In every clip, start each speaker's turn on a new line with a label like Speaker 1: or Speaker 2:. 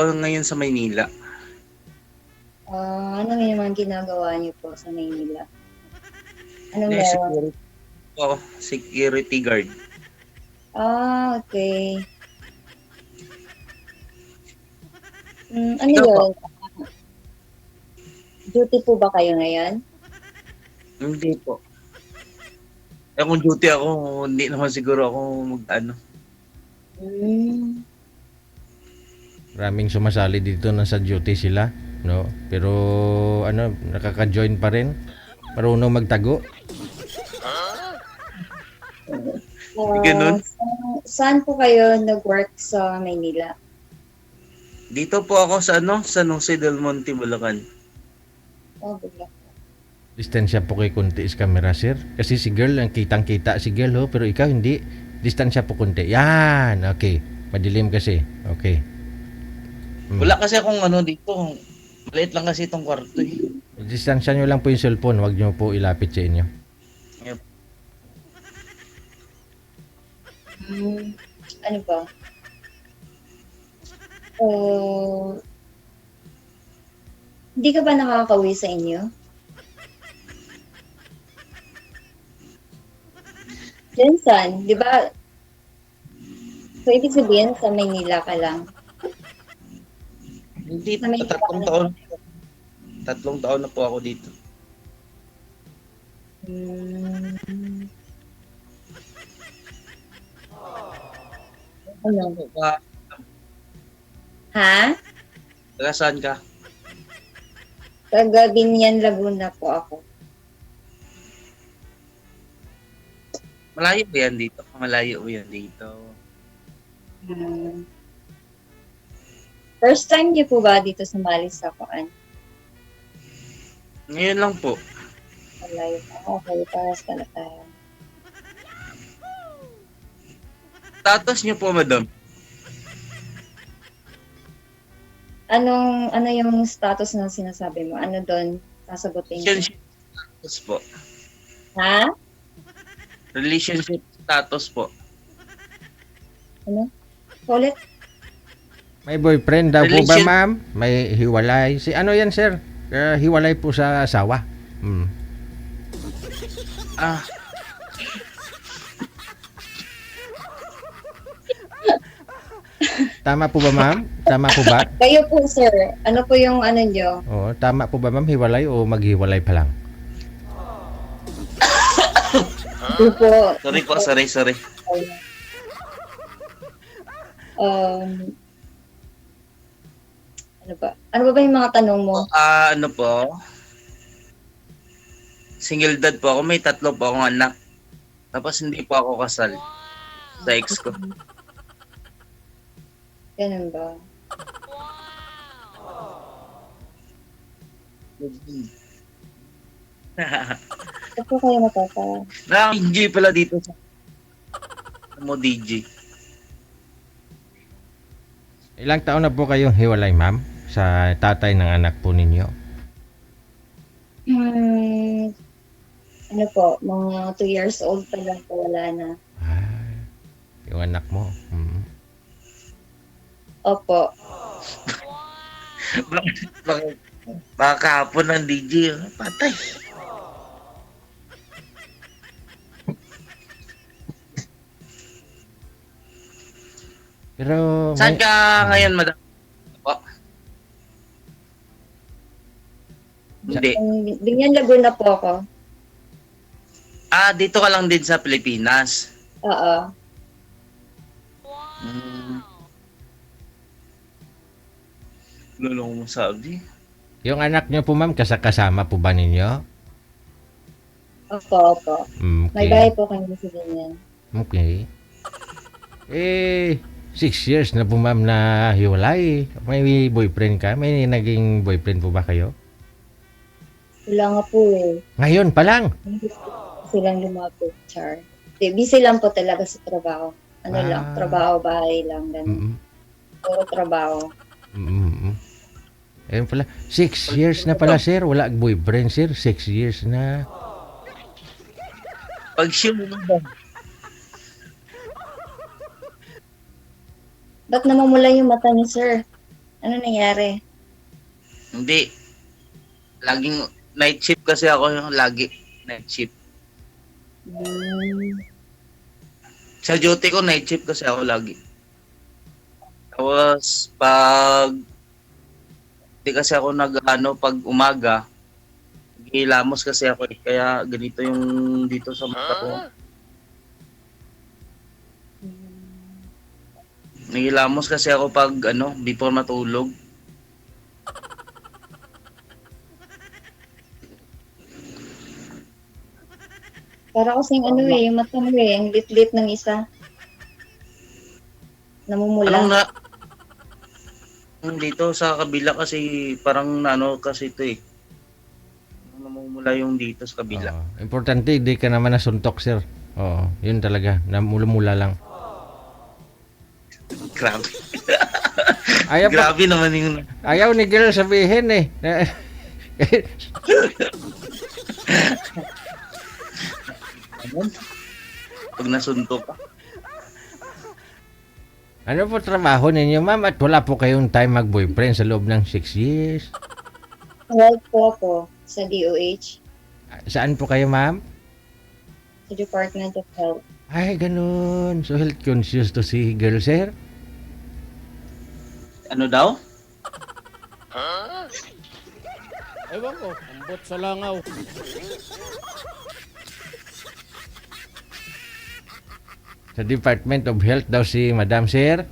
Speaker 1: ngayon sa Maynila.
Speaker 2: Ano yung mga ginagawa niyo po sa Maynila? Anong
Speaker 1: Eh,
Speaker 2: meron?
Speaker 1: security po ako, security guard.
Speaker 2: Okay. Ano
Speaker 1: Ikaw po?
Speaker 2: yun? Duty po ba kayo ngayon?
Speaker 1: Hindi po. Eh, kung duty ako, hindi naman siguro ako mag-ano.
Speaker 2: Hmm.
Speaker 3: Maraming sumasali dito na sa duty sila, no? Pero ano, nakaka-join pa rin. Marunong magtago.
Speaker 1: Ganun.
Speaker 2: Saan po kayo nag-work sa Maynila?
Speaker 1: Dito po ako sa San Jose del Monte, Bulacan.
Speaker 2: Bigla.
Speaker 3: Distansya po kay kunti sa camera, sir. Kasi si girl, ang kitang-kita si girl, ho, pero ikaw hindi. Distansya po kunti. Yan, okay. Madilim kasi. Okay.
Speaker 1: Wala kasi akong dito. Maliit lang kasi itong kwarto eh.
Speaker 3: Distansya nyo lang po yung cellphone, wag nyo po ilapit sa inyo.
Speaker 1: Yep.
Speaker 2: Ano ba? Hindi ka ba nakakauwi sa inyo? Jensan, di ba? So, ibig sabihin sa Maynila ka lang.
Speaker 1: Hindi,
Speaker 2: Sa Maynila ka lang.
Speaker 1: 3 taon. 3 taon na po ako dito.
Speaker 2: Ano?
Speaker 1: Ka,
Speaker 2: Ha?
Speaker 1: taga saan ka?
Speaker 2: Taga Binyan, Laguna po ako.
Speaker 1: Malayo ba yan dito? Malayo ba yan dito?
Speaker 2: First time niyo po ba dito sumali sa Kuan?
Speaker 1: Ngayon lang po.
Speaker 2: Malayo pa. Okay, paras ka na tayo.
Speaker 1: Status niyo po, madam?
Speaker 2: Ano yung status na sinasabi mo? Ano doon sasagutin ko?
Speaker 1: Relationship status po.
Speaker 2: Ha?
Speaker 1: Relationship status po.
Speaker 2: Ano? Ulit?
Speaker 3: May boyfriend daw po ba,
Speaker 1: Relation-
Speaker 3: ma'am? May hiwalay. Si ano yan, sir? Hiwalay po sa asawa.
Speaker 1: Ah,
Speaker 3: Tama po ba, ma'am? Tama po ba?
Speaker 2: Kayo po, sir. Ano po yung ano nyo?
Speaker 3: Oo, tama po ba, ma'am? Hiwalay o maghiwalay pa lang?
Speaker 2: Ano po?
Speaker 1: sorry po, sorry.
Speaker 2: Ano ba? Ano ba yung mga tanong mo?
Speaker 1: Ano po? Single dad po ako. May 3 po akong anak. Tapos hindi po ako kasal sa ex ko.
Speaker 2: Ganun ba? Saan po kayo matata?
Speaker 1: Na-enjoy pala dito sa mo DJ.
Speaker 3: Ilang taon na po kayong hiwalay, ma'am? Sa tatay ng anak po ninyo?
Speaker 2: Ano po? Mga 2 years old pa lang po, wala na.
Speaker 3: Yung anak mo.
Speaker 2: Opo.
Speaker 1: Bakit? Baka kahapon ng DJ. Patay.
Speaker 3: Pero
Speaker 1: Saan ka ngayon, madam? Po? Hindi.
Speaker 2: Binyan Laguna po ako.
Speaker 1: Dito ka lang din sa Pilipinas.
Speaker 2: Oo.
Speaker 1: Lolo ko masabi.
Speaker 3: yung anak nyo po, ma'am, kasama po ba ninyo?
Speaker 2: Opo. May
Speaker 3: Okay.
Speaker 2: bahay po kayo sa Binyan.
Speaker 3: Okay. 6 years na po, ma'am, na hiwalay. May boyfriend ka? May naging boyfriend po ba kayo?
Speaker 2: Wala nga po eh.
Speaker 3: Ngayon pa lang.
Speaker 2: Silang lumapit, Char. Busy lang po talaga sa trabaho. Lang,
Speaker 3: Ah.
Speaker 2: trabaho, bahay lang. Ganun. Puro trabaho.
Speaker 3: Ayun pala. 6 years na pala, sir. Wala boyfriend, sir. 6 years na.
Speaker 1: Pag siya mo ba?
Speaker 2: Ba't namamula yung mata ni sir? Ano nangyari?
Speaker 1: Hindi. Laging night shift kasi ako yung lagi. Night shift.
Speaker 2: Hmm.
Speaker 1: Sa duty ko, night shift kasi ako lagi. Tapos, pag di kasi ako pag umaga, hilamos kasi ako eh. Kaya ganito yung dito sa mata ko. Nahilamos kasi ako pag before matulog.
Speaker 2: Para kasing ano eh, yung mata mo eh, ang lit-lit ng isa. Namumula.
Speaker 1: Anong na dito sa kabila kasi parang kasi ito eh. Namumula yung dito sa kabila.
Speaker 3: Oo. Importante, hindi ka naman nasuntok, sir. Oo, yun talaga. Namula-mula lang.
Speaker 1: Grabe.
Speaker 3: Ayaw,
Speaker 1: Grabe naman yung
Speaker 3: ayaw ni girl sabihin eh.
Speaker 1: pag nasuntok ka.
Speaker 3: Ano po trabaho ninyo, ma'am? At wala po kayong time mag-boyfriend sa loob ng 6 years?
Speaker 2: Health po ako sa DOH,
Speaker 3: Saan po kayo, ma'am?
Speaker 2: sa Department of Health.
Speaker 3: Ay, ganun. So, health conscious to si girl, sir?
Speaker 1: Ano daw?
Speaker 4: Ewan ko, ambot sa langaw.
Speaker 3: Sa Department of Health daw si Madam, sir?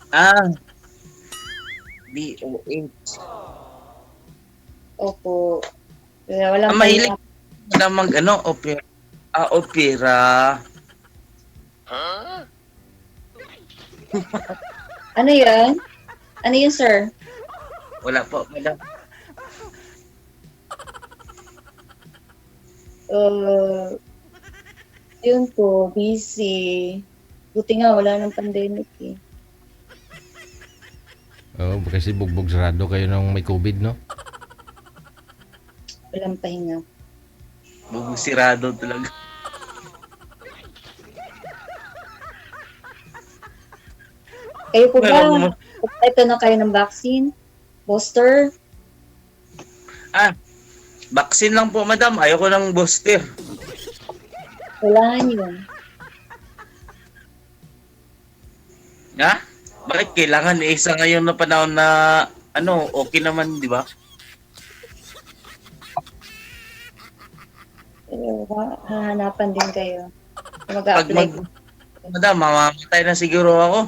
Speaker 1: Ah. DOH.
Speaker 2: Opo. Kaya walang
Speaker 1: Mahilig
Speaker 2: pahinga.
Speaker 1: na opera. Opera.
Speaker 2: Ano yun? Ano yun, sir?
Speaker 1: Wala po, madam.
Speaker 2: Yun po, busy. Buti nga, wala nang pandemic eh.
Speaker 3: Oo, kasi bugbog sarado kayo nung may COVID, no?
Speaker 2: Walang pahinga.
Speaker 1: Bubusirado talaga.
Speaker 2: Kayo po ba?
Speaker 1: Meron mo-
Speaker 2: Ito na kayo ng vaccine? Booster?
Speaker 1: Vaccine lang po, madam. Ayoko ng booster.
Speaker 2: Kailangan yun.
Speaker 1: Ha? Bakit kailangan isa ngayon na panahon na okay naman, di ba?
Speaker 2: Pero hahanapan din kayo.
Speaker 1: Pag
Speaker 2: Mag-a-apply.
Speaker 1: madam, mamamatay na siguro ako.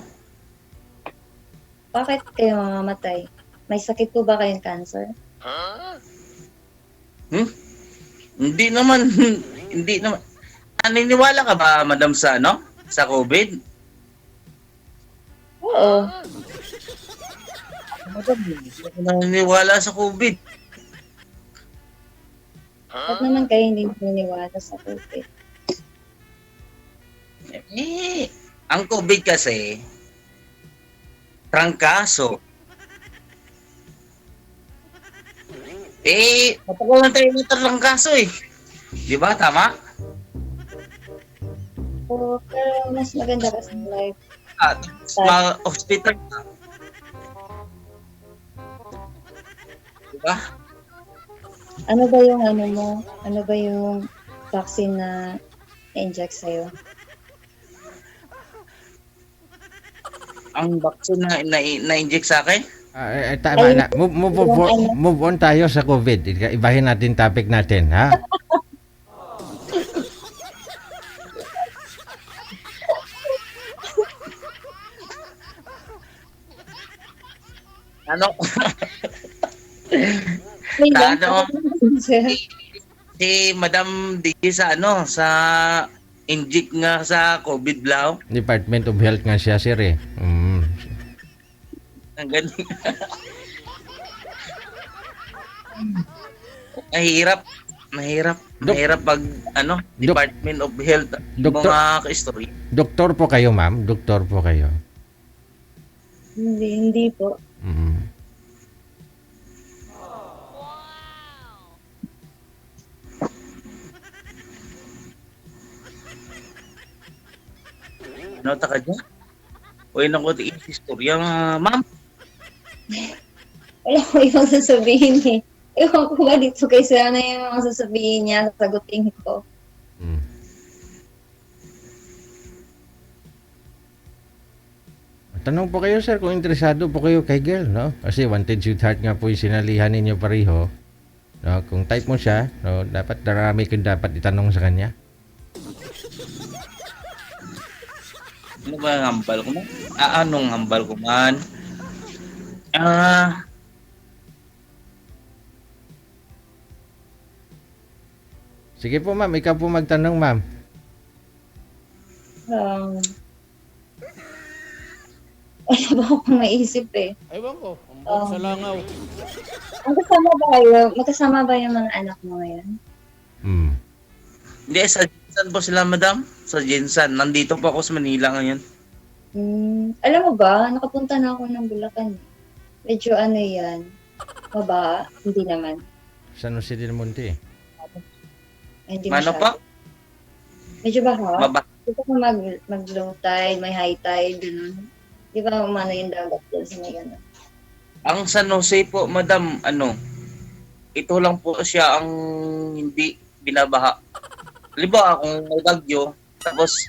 Speaker 2: Bakit kayo mamamatay? May sakit po ba kayong cancer?
Speaker 1: Hindi naman, hindi naman. Naniniwala ka ba, madam, sa sa COVID?
Speaker 2: Oo.
Speaker 1: Madam, hindi ako naniniwala sa COVID.
Speaker 2: Ba't naman kayo hindi naniniwala sa COVID?
Speaker 1: Ang COVID kasi, trangkaso. Matagal na tayo trangkaso eh. Di ba? Tama?
Speaker 2: Oo, pero mas maganda kasi life.
Speaker 1: At sa hospital ka. Di ba?
Speaker 2: Ano ba yung ano mo? Ano ba yung vaccine na na-inject sa'yo?
Speaker 1: Ang vaccine na-inject sa akin?
Speaker 3: Tama na. Move on tayo sa COVID. Ibahin natin topic natin, ha?
Speaker 1: Ano?
Speaker 2: May lang
Speaker 1: Ano?
Speaker 2: sir.
Speaker 1: Si Madam D sa inject nga sa COVID lao.
Speaker 3: Department of Health nga siya, sir, eh.
Speaker 1: Ang galing. Mahirap. Mahirap pag Department of Health
Speaker 3: Doktor-
Speaker 1: mga ka-story.
Speaker 3: Doktor po kayo, ma'am? Doktor po kayo?
Speaker 2: Hindi po.
Speaker 3: Mm.
Speaker 1: Ano ta ka dyan? Uy, naku, istorya nga, ma'am.
Speaker 2: Wala ko ibang sasabihin eh. Ewan ko ba dito kay Sir, ano yung mga sasabihin niya, sasagutin ko.
Speaker 3: Hmm. Tanong po kayo sir kung interesado po kayo kay girl, no? Kasi wanted sweetheart nga po yung sinalihan ninyo pareho. No? Kung type mo siya, no, dapat darami kang dapat itanong sa kanya.
Speaker 1: Ano ba ang hambal ko man? Anong hambal ko man? Ah,
Speaker 3: Sige po ma'am, ikaw po magtanong ma'am.
Speaker 2: Wala ba akong maisip eh.
Speaker 4: Ewan ko, ambot sa langaw.
Speaker 2: Magkasama ba yung mga anak mo ngayon?
Speaker 3: Hmm.
Speaker 1: hindi, sa Jinsan po sila, madam. Sa Jinsan. Nandito po ako sa Manila ngayon.
Speaker 2: Alam mo ba, nakapunta na ako ng Bulacan. Medyo ano yan, maba, hindi naman.
Speaker 3: San Jose del Monte.
Speaker 2: Hindi
Speaker 1: Ano
Speaker 2: masyado.
Speaker 1: pa?
Speaker 2: Medyo baha.
Speaker 1: Baba.
Speaker 2: Gusto ko mag-low tide, may high tide, gano'n. Di ba umano yung dagat doon sa may ano?
Speaker 1: Ang San Jose po, madam, ito lang po siya ang hindi binabaha. Halimbawa, kung may bagyo, tapos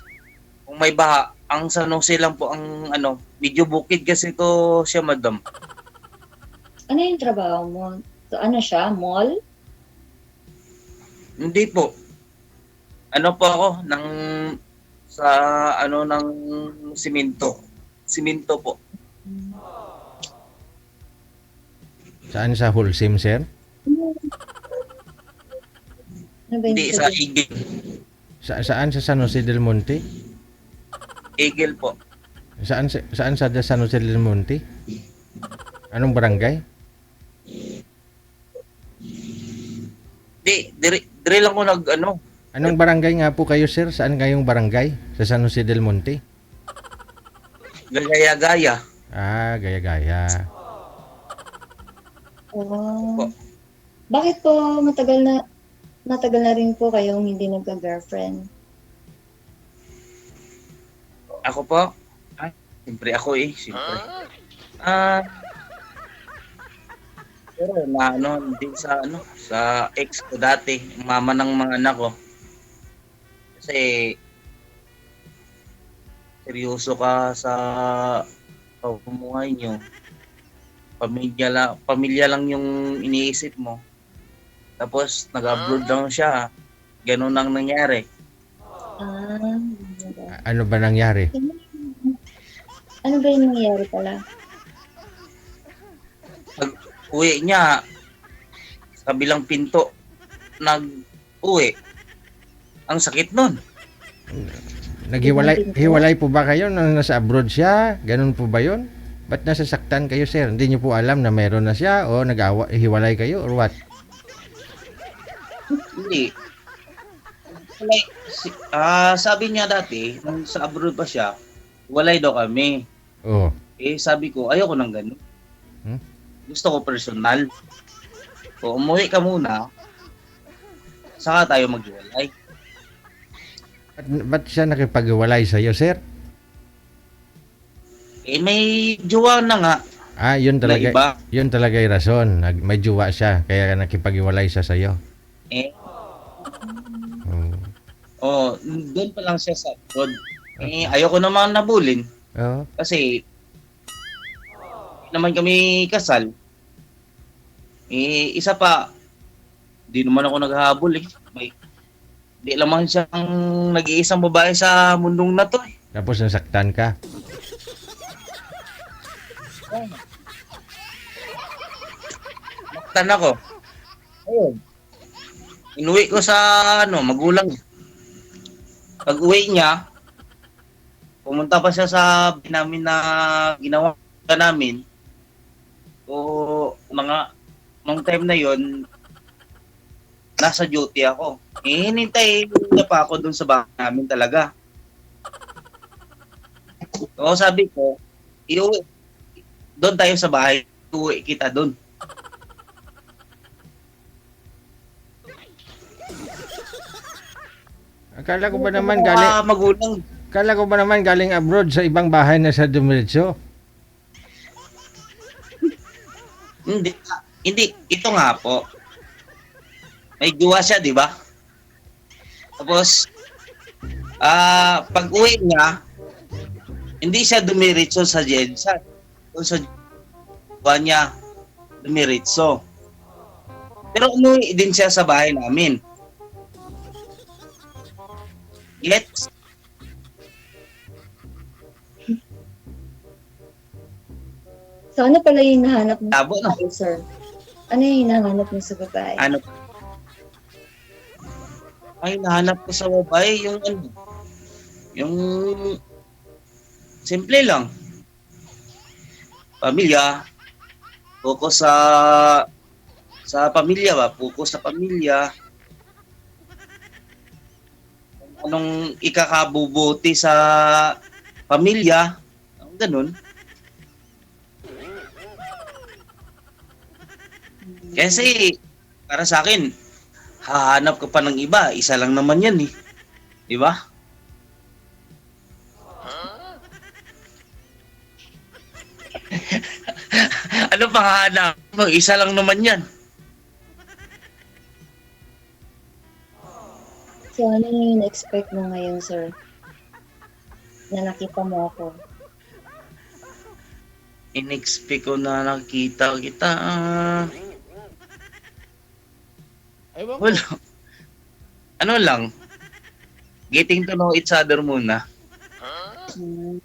Speaker 1: kung may baha, ang San Jose lang po ang medyo bukid kasi ito siya, madam.
Speaker 2: Ano yung trabaho mo? So, ano siya? Mall?
Speaker 1: Hindi po. Ano po ako ng simento. Simento po.
Speaker 3: Saan sa Holcim sir?
Speaker 2: Ano ba yung
Speaker 1: Hindi sa
Speaker 2: sabi?
Speaker 1: Eagle.
Speaker 3: Saan sa San Jose del Monte?
Speaker 1: Eagle po.
Speaker 3: Saan sa San Jose del Monte? Anong barangay?
Speaker 1: Di, dire lang ko
Speaker 3: Anong barangay nga po kayo sir? Saan kayong barangay? Sa San Jose del Monte?
Speaker 1: gaya-gaya.
Speaker 3: Ah, gaya-gaya.
Speaker 2: Oh. Bakit po matagal na rin po kayong hindi nagka-girlfriend?
Speaker 1: Ako po? Siyempre ako siyempre. Pero hindi sa ex ko dati, mama ng mga anak ko. Kasi seryoso ka sa pamumuhay nyo. Pamilya lang yung iniisip mo. Tapos nag-abroad lang siya. Ganun ang nangyari.
Speaker 3: Ano ba nangyari?
Speaker 2: Ano ba yung nangyayari pala?
Speaker 1: Uwi niya sa kabilang pinto nag-uwi. Ang sakit nun.
Speaker 3: Hiwalay po ba kayo nung nasa abroad siya? Ganun po ba yun? Ba't nasasaktan kayo sir? Hindi niyo po alam na meron na siya o hiwalay kayo or what?
Speaker 1: Hindi. Sabi niya dati, nung sa abroad pa siya, walay daw kami.
Speaker 3: Oh.
Speaker 1: Sabi ko, ayoko nang ganun.
Speaker 3: Hmm?
Speaker 1: Gusto ko personal. So, umuwi ka muna, saka tayo maghiwalay.
Speaker 3: Ba't siya nakipaghiwalay sa'yo sir?
Speaker 1: May jowa na nga.
Speaker 3: Yun
Speaker 1: Na iba.
Speaker 3: talaga. Yun talaga yung rason. May jowa siya kaya nakipaghiwalay siya sa'yo.
Speaker 1: Doon pa lang siya sa abroad. Ayoko naman nabulin.
Speaker 3: Oh.
Speaker 1: Kasi, naman kami kasal. Isa pa, di naman ako naghahabol Di lamang siyang nag-iisang babae sa mundong na to
Speaker 3: Tapos nasaktan ka.
Speaker 1: Naktan ako. Ayun. Inuwi ko sa magulang. Pag uwi niya, pumunta pa siya sa namin na ginawa namin. Nung time na yon nasa duty ako. Hinintay niya pa ako dun sa bahay namin talaga. So sabi ko, iuwi. Doon tayo sa bahay. Iuwi kita doon.
Speaker 3: Akala ko ba naman galing abroad sa ibang bahay na sa dumiretso?
Speaker 1: Hindi, hindi. Ito nga po. May jowa siya, di ba? Tapos, pag uwi niya, hindi siya dumiritso sa Jensa. Kung sa jowa niya, dumiritso. Pero umuwi din siya sa bahay namin. Gets?
Speaker 2: So, ano pala yung hinahanap mo
Speaker 1: Tabo, no?
Speaker 2: sa babae, sir? Ano yung hinahanap mo sa babae?
Speaker 1: Ano? Ay, nahanap ko sa babae yung ano, yung simple lang. Pamilya, focus sa pamilya ba? Focus sa pamilya. Anong ikakabubuti sa pamilya? Ganun. Kasi, para sa akin, hahanap ka pa ng iba. Isa lang naman yan eh. Di ba? Ano pang hahanap mo? Isa lang naman yan.
Speaker 2: So, ano yung na-expect mo ngayon, sir? Na nakita mo ako.
Speaker 1: In-expect ko na nakita kita.
Speaker 4: Ewan ko.
Speaker 1: Wala. Ano lang? Getting to know each other muna.
Speaker 2: Hmm.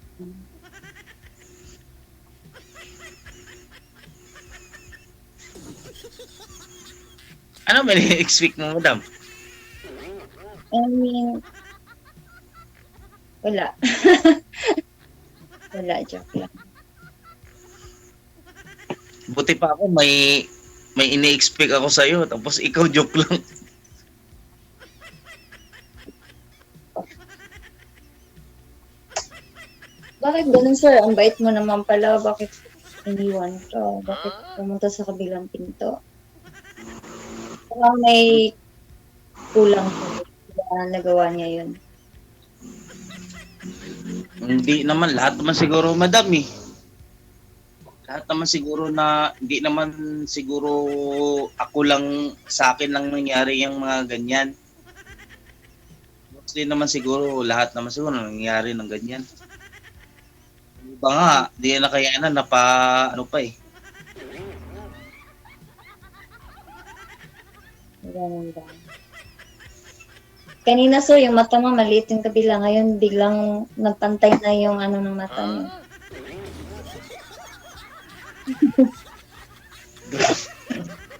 Speaker 1: Ano ba in-expect mo, madam?
Speaker 2: I mean, wala. Wala, joke lang.
Speaker 1: Buti pa ako may ini-expect ako sa iyo tapos ikaw joke lang.
Speaker 2: Bakit ganun, sir? Ang bait mo naman pala. Bakit iniwan ka? Bakit pumunta sa kabilang pinto? Parang may kulang sa kaya nagawa niya yun.
Speaker 1: Hindi naman lahat naman siguro, madam eh. Lahat naman siguro na hindi naman siguro ako lang sa akin lang nangyari yung mga ganyan. Mostly naman siguro lahat naman siguro nangyari ng ganyan. Iba nga, di na kayanan na pa ano pa eh.
Speaker 2: Ganun ba? Kanina, sir, yung mata mo maliit yung kabila. Ngayon, biglang nagpantay na yung ano ng mata niyo.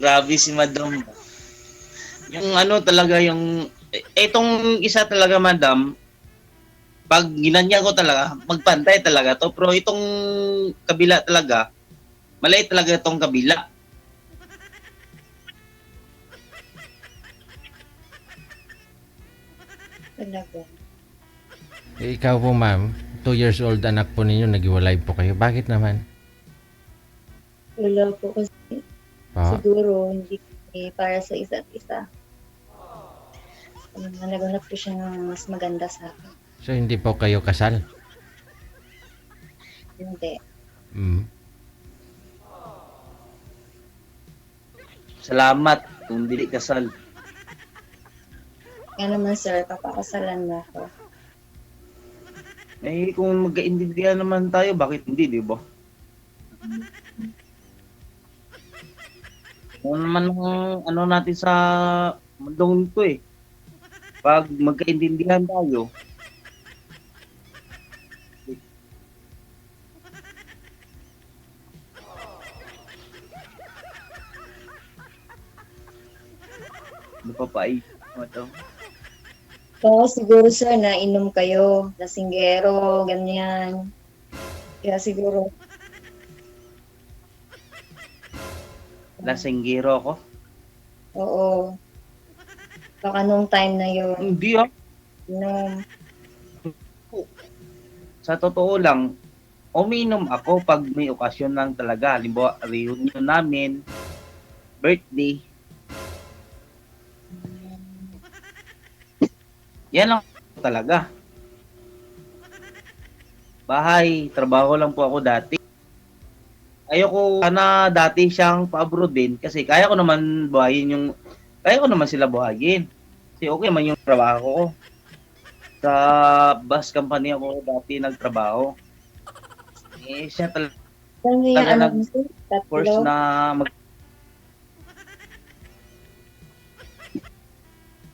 Speaker 1: Grabe si madam. Yung ano talaga yung itong isa talaga madam, pag ginanya ko talaga, magpantay talaga to. Pero itong kabila talaga, maliit talaga itong kabila.
Speaker 2: Talaga.
Speaker 3: Ikaw po ma'am, 2 years old anak po ninyo, naghiwalay po kayo. Bakit naman?
Speaker 2: Wala po kasi
Speaker 3: Po?
Speaker 2: siguro hindi para sa isa't isa. Naghanap ko siya ng mas maganda sa akin.
Speaker 3: So hindi po kayo kasal?
Speaker 2: Hindi.
Speaker 3: Mm.
Speaker 1: Salamat kung dili kasal.
Speaker 2: Kaya naman, sir, papakasalan mo ako.
Speaker 1: Eh kung magkaintindihan naman tayo, bakit hindi, di ba? Ano naman ang ano natin sa mundong ito eh. Pag magkaintindihan tayo, ano pa pa mo to?
Speaker 2: Oo, siguro, sir, nainom kayo, lasinggero, ganyan. Kaya siguro,
Speaker 1: Lasinggero ako?
Speaker 2: oo. Baka nung time na yun,
Speaker 1: Hindi ah.
Speaker 2: inom.
Speaker 1: Sa totoo lang, umiinom ako pag may okasyon lang talaga. Halimbawa, reunion namin, birthday. Yan lang talaga. Bahay, trabaho lang po ako dati. ayoko sana dati siyang pa-abroad din kasi kaya ko naman sila buhayin. Kasi okay man yung trabaho ko. Sa bus company ako dati nagtrabaho. Eh, siya
Speaker 2: Ano yung
Speaker 1: talaga
Speaker 2: anak mo, sir?
Speaker 1: nag-force
Speaker 2: Tatlo?
Speaker 1: na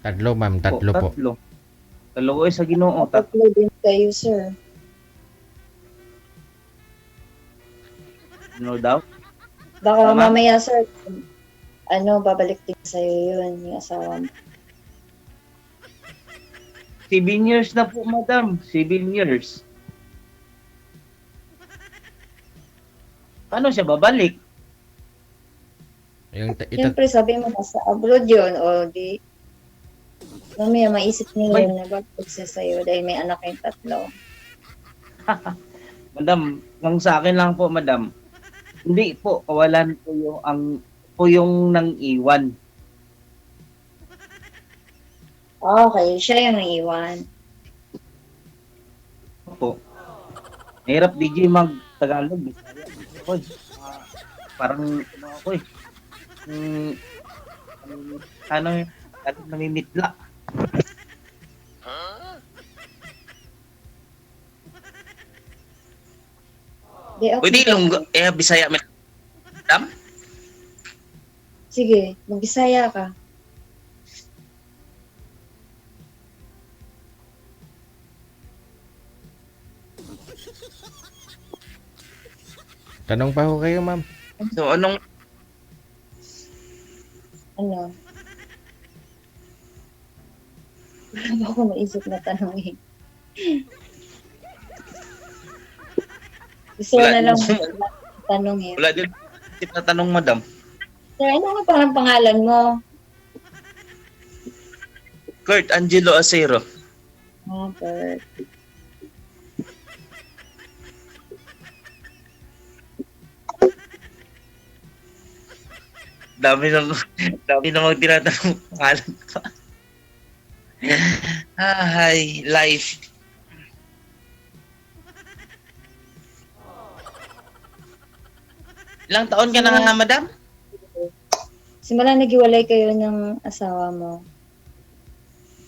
Speaker 3: Tatlo, ma'am. Tatlo po.
Speaker 1: tatlo. Dalawa sa Ginoo.
Speaker 2: Tatlo din kayo, sir.
Speaker 1: Tatlo daw.
Speaker 2: Baka
Speaker 1: Tama?
Speaker 2: mamaya, sir, babalik din sa'yo yun, yung asawa mo.
Speaker 1: 7 years na po, madam. 7 years. Paano siya babalik?
Speaker 2: Siyempre, sabi mo, nasa abroad yun, o di, mamaya maisip niya yun na babalik siya sa'yo dahil may anak kayong tatlo.
Speaker 1: Madam, kung sa akin lang po, madam, hindi po, kawalan po yung nang iwan.
Speaker 2: Okay, siya yung naiwan.
Speaker 1: Po. Hirap DJ mag-Tagalog. Bisaya. Oy, parang ano ako eh. Mm, ano yun? Namimitla.
Speaker 2: Di, okay.
Speaker 1: Pwede ilonggo, Bisaya, madam?
Speaker 2: Sige, mag-Bisaya ka.
Speaker 3: Tanong pa ho kayo, ma'am.
Speaker 1: So, anong,
Speaker 2: Ano? Wala ba ako maisip na tanong eh. Gusto ko
Speaker 1: Wala
Speaker 2: na lang
Speaker 1: din.
Speaker 2: tanong eh.
Speaker 1: wala din tip na tanong, madam.
Speaker 2: Sir, ano nga parang pangalan mo?
Speaker 1: Kurt Angelo Acero.
Speaker 2: Bert.
Speaker 1: Dami namang tinatanong pangalan ko. Hi, life. Ilang taon ka na nga, madam?
Speaker 2: Simula naghiwalay kayo ng asawa mo,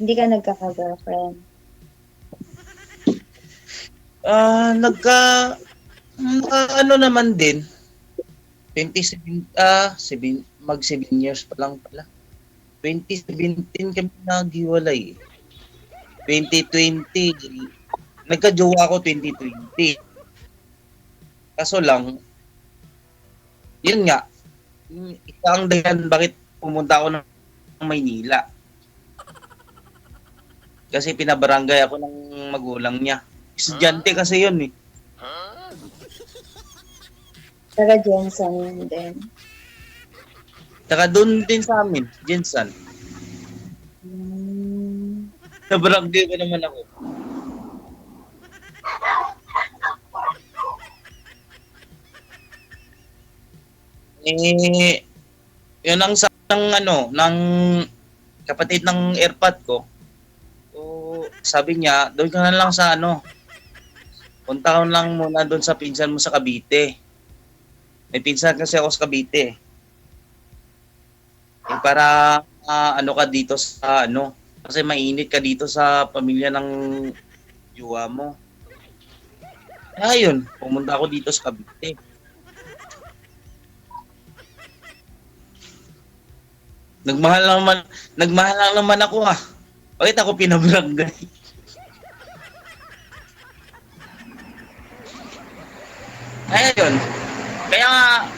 Speaker 2: hindi ka nagkaka-girlfriend.
Speaker 1: Ano naman din. 7 years pa lang pala. 2017 kami naghiwalay. 2020, nagka-jowa ako 2020. Kaso lang, yun nga, isa ang dahilan bakit pumunta ako ng Maynila. Kasi pinabarangay ako ng magulang niya. Estudyante kasi yun eh.
Speaker 2: Taga Jensen din.
Speaker 1: Saka doon din sa amin, Jensan. Nabarangay ko naman ako. Yun ang sa ng kapatid ng airpot ko. So, sabi niya, doon ka na lang sa punta ka lang muna doon sa pinsan mo sa Cavite. May pinsan kasi ako sa Cavite. Para ka dito sa kasi mainit ka dito sa pamilya ng jowa mo. Ayun, pumunta ako dito sa Cavite. Nagmahal lang naman ako Bakit ako pinabarangay? Ayun. Kaya nga,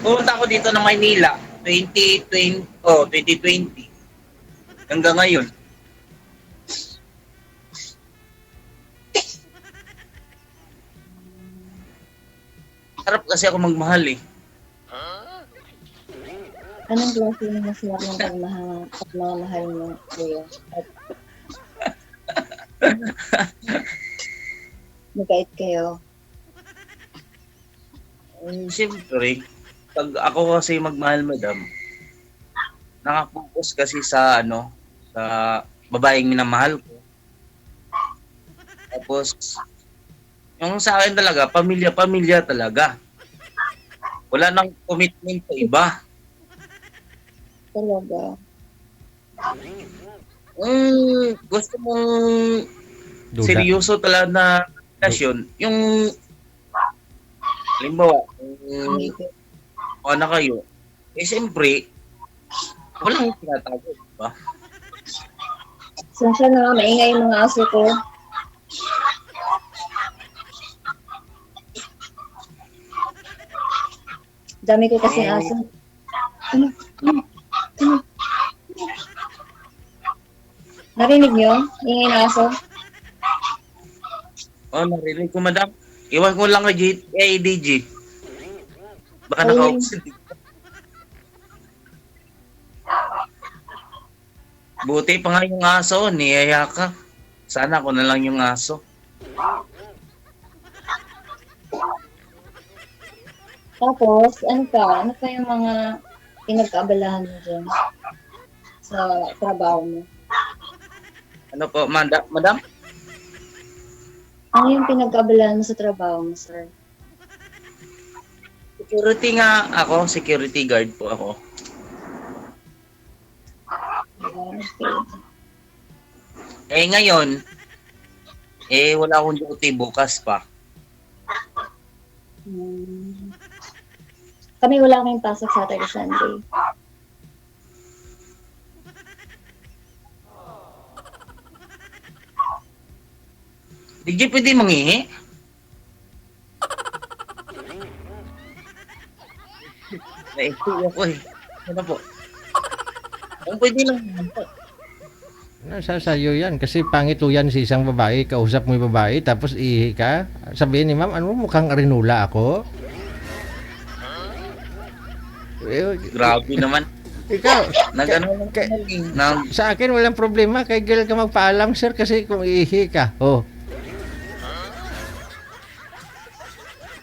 Speaker 1: pumunta ako dito ng Maynila, 2020. Hanggang ngayon. Harap kasi ako magmahal eh.
Speaker 2: Anong klase ng masarap ng pagmamahal mo, kuya? At magkait kayo.
Speaker 1: Siyempre, pag ako kasi magmahal, madam, nakapokus kasi sa sa babaeng minamahal ko. Tapos, yung sa akin talaga, pamilya talaga. Wala nang commitment sa iba.
Speaker 2: Talaga.
Speaker 1: Gusto mong
Speaker 3: Duda.
Speaker 1: seryoso talaga na relasyon, yung halimbawa, kung ano kayo, siyempre, walang tinatago, diba?
Speaker 2: Sensya na, maingay yung mga aso ko. Dami ko kasi aso. Ano? Ano? Ano? Narinig niyo? Ingay ng aso?
Speaker 1: Narinig ko, madam. Iwan ko lang kay DJ. Baka
Speaker 2: Ayun.
Speaker 1: naka-oxid. Buti pa nga yung aso, niyaya ka. Sana ako na lang yung aso.
Speaker 2: Tapos, ano pa? Ano pa yung mga pinagkaabalahan mo dyan sa trabaho mo?
Speaker 1: Ano po, madam?
Speaker 2: Ano yung pinagkaabalahan mo sa trabaho mo, sir?
Speaker 1: Security nga ako, security guard po ako.
Speaker 2: Okay.
Speaker 1: Ngayon, wala akong duty bukas pa.
Speaker 2: Hmm. Kami wala kaming pasok Saturday, Sunday.
Speaker 1: DJ, pwede mangihi? Naiiyak ako eh. Ano po? Kung pwede lang naman po.
Speaker 3: Nasa sayo yan. Kasi pangit yan si isang babae. Kausap mo yung babae, tapos ihi ka. Sabihin ni ma'am, ano mukhang arinula ako?
Speaker 1: Grabe naman.
Speaker 3: Ikaw,
Speaker 1: Nag-ano lang
Speaker 3: sa akin walang problema. Kay girl ka magpaalam, sir, kasi kung ihi ka. Oh.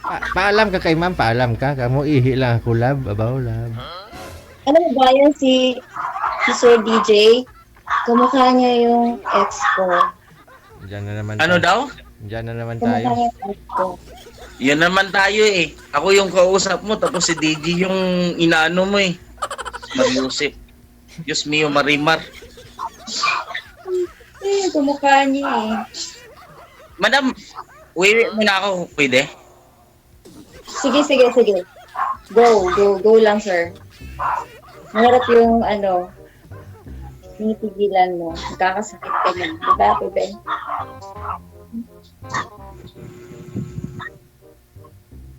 Speaker 3: Paalam ka kay ma'am, paalam ka. Kamu ihi lang ako, love. Abaw, love.
Speaker 2: Ano ba yan si Sir DJ? Kumukha niya yung ex ko.
Speaker 3: Diyan na naman
Speaker 1: Ano
Speaker 3: tayo.
Speaker 1: daw?
Speaker 3: Diyan na naman
Speaker 2: Kumukha
Speaker 3: tayo.
Speaker 2: niya yung ex ko.
Speaker 1: Yan naman tayo eh. Ako yung kausap mo, tapos si DJ yung inaano mo eh. Mariusip. Diyos mio, Marimar.
Speaker 2: Kumukha niya eh.
Speaker 1: Madam, uwi mo na ako. Pwede?
Speaker 2: Sige. Go lang, sir. Mahirap yung pinipigilan mo. Magkakasakit ka niyan. Diba, Bebe?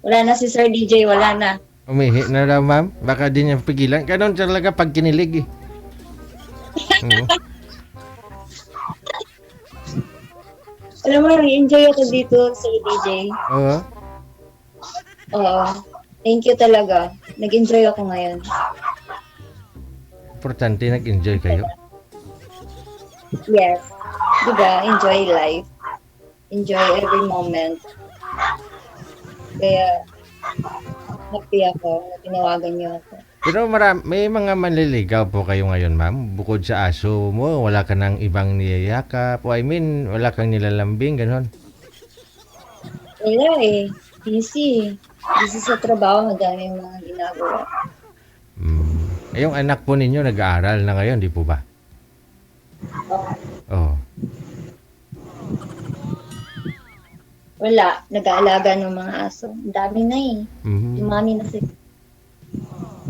Speaker 2: Wala na si Sir DJ, wala na.
Speaker 3: Umihi na daw, ma'am. Baka di niya pigilan. Ganon talaga pag kinilig eh. Oo.
Speaker 2: Alam mo, enjoy ako dito, Sir DJ.
Speaker 3: Oo.
Speaker 2: Oo. Thank you talaga. Nag-enjoy ako ngayon.
Speaker 3: Importante nag-enjoy kayo.
Speaker 2: Yes. Diba? Enjoy life. Enjoy every moment. Kaya, happy ako na tinawagan niyo ako.
Speaker 3: Pero may mga manliligaw po kayo ngayon, ma'am. Bukod sa aso mo, wala ka ng ibang niyayakap. I mean, wala kang nilalambing, ganon.
Speaker 2: Wala eh. Busy. Busy sa trabaho. Madami yung mga ginagawa.
Speaker 3: Yung anak po ninyo nag-aaral na ngayon, di po ba? Oo.
Speaker 2: Wala. Nag-aalaga ng mga aso. Ang dami na eh.
Speaker 3: Mhm.
Speaker 2: Umami na sila.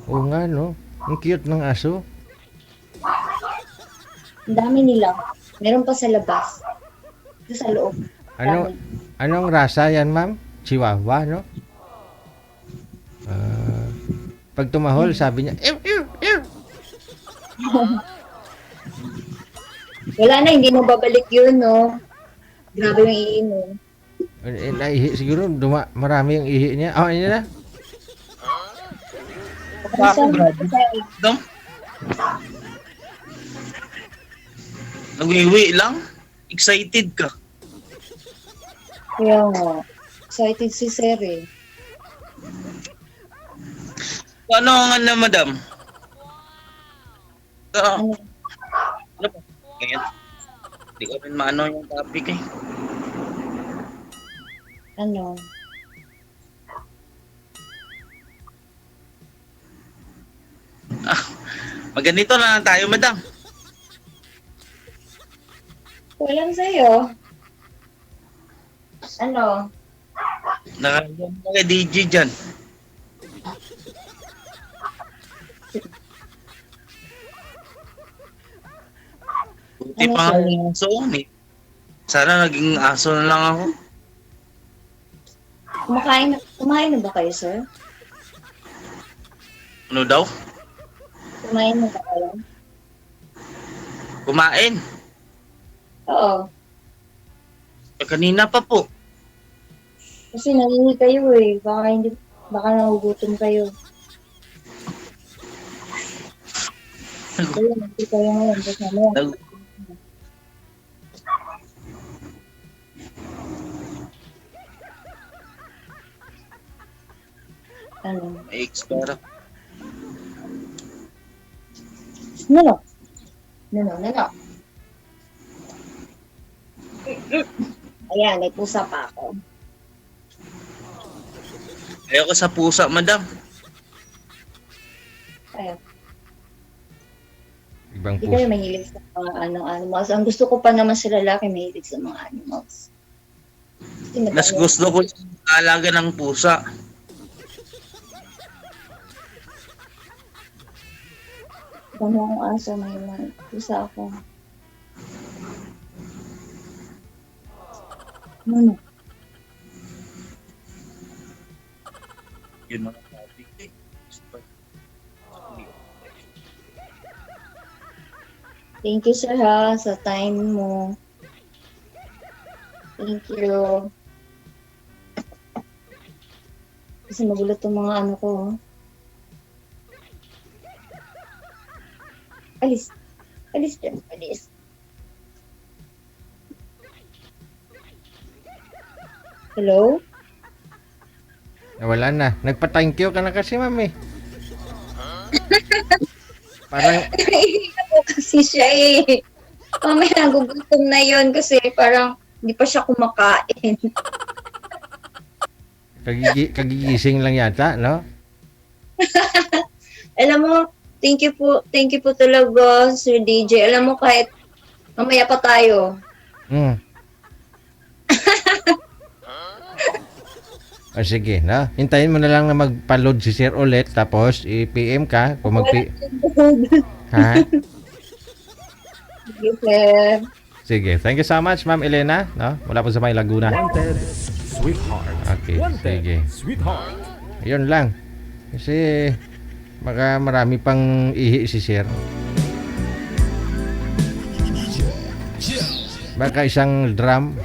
Speaker 3: Oo nga, no? Ang cute ng aso.
Speaker 2: Ang dami nila. Meron pa sa labas. Ito sa loob.
Speaker 3: Ano, anong rasa yan, ma'am? Chihuahua, no? Pag tumahol, sabi niya, ew, ew, ew.
Speaker 2: Wala na, hindi mo babalik yun, no? Grabe yung iinom.
Speaker 3: Naihi, siguro, marami yung ihi niya. Oh, yun na.
Speaker 1: Ako, grabe. Dam? Nagwiwi lang? Excited ka?
Speaker 2: Kaya nga. Excited si Sir eh.
Speaker 1: Ano ang madam?
Speaker 2: Ano?
Speaker 1: Ano ba? Ngayon, hindi ko rin maano yung topic eh.
Speaker 2: Ano?
Speaker 1: Maganito na lang tayo, madam.
Speaker 2: Walang sa'yo. Ano?
Speaker 1: Nakagyan ka kay DJ dyan. Buti
Speaker 2: Ano,
Speaker 1: pa
Speaker 2: sir?
Speaker 1: ang aso eh. Sana naging aso na lang ako.
Speaker 2: Kumain na ba kayo, sir?
Speaker 1: Ano daw?
Speaker 2: Kumain na ba kayo?
Speaker 1: Kumain.
Speaker 2: Oo.
Speaker 1: Kanina pa po.
Speaker 2: Kasi nangingi kayo eh. Baka nagugutom kayo. Kaya hindi kayo ngayon. Kasi mamaya.
Speaker 1: Nag-
Speaker 2: Ano?
Speaker 1: May expire.
Speaker 2: No. Ayan, may pusa pa ako.
Speaker 1: Ayoko sa pusa, madam.
Speaker 2: Ayun.
Speaker 3: Ibang
Speaker 2: Hindi kayo
Speaker 3: puso.
Speaker 2: mahilig sa mga animals. Ang gusto ko pa naman sa lalaki mahilig sa mga animals. Kasi
Speaker 1: Mas
Speaker 2: madami-
Speaker 1: gusto ko yung alaga ng pusa.
Speaker 2: Dami akong aso, may mga pusa ako. Ano?
Speaker 1: Yun ang sabi ko eh.
Speaker 2: Thank you, sir, ha, sa time mo. Thank you. Kasi magulat tong mga ano ko. Oh. Alis. Alis dyan. Alis. Hello?
Speaker 3: Wala na. Nagpa-thank you ka na kasi, ma'am eh. Parang,
Speaker 2: Naiiyak ko kasi siya eh. Mamaya nagugutom na yon kasi parang hindi pa siya kumakain.
Speaker 3: kagigising lang yata, no?
Speaker 2: Alam mo, thank you po talaga, Sir DJ. Alam mo, kahit mamaya pa tayo.
Speaker 3: Hmm. O sige, no? Hintayin mo na lang na magpa-load si Sir ulit, tapos i-PM ka kung Ha?
Speaker 2: Sige, sir.
Speaker 3: Sige, thank you so much, Ma'am Elena, no? Mula po sa may Laguna.
Speaker 5: Wanted, sweetheart.
Speaker 3: Okay, sige.
Speaker 5: Wanted, sweetheart.
Speaker 3: Yun lang. Kasi baka marami pang ihi si Sir. Baka isang drum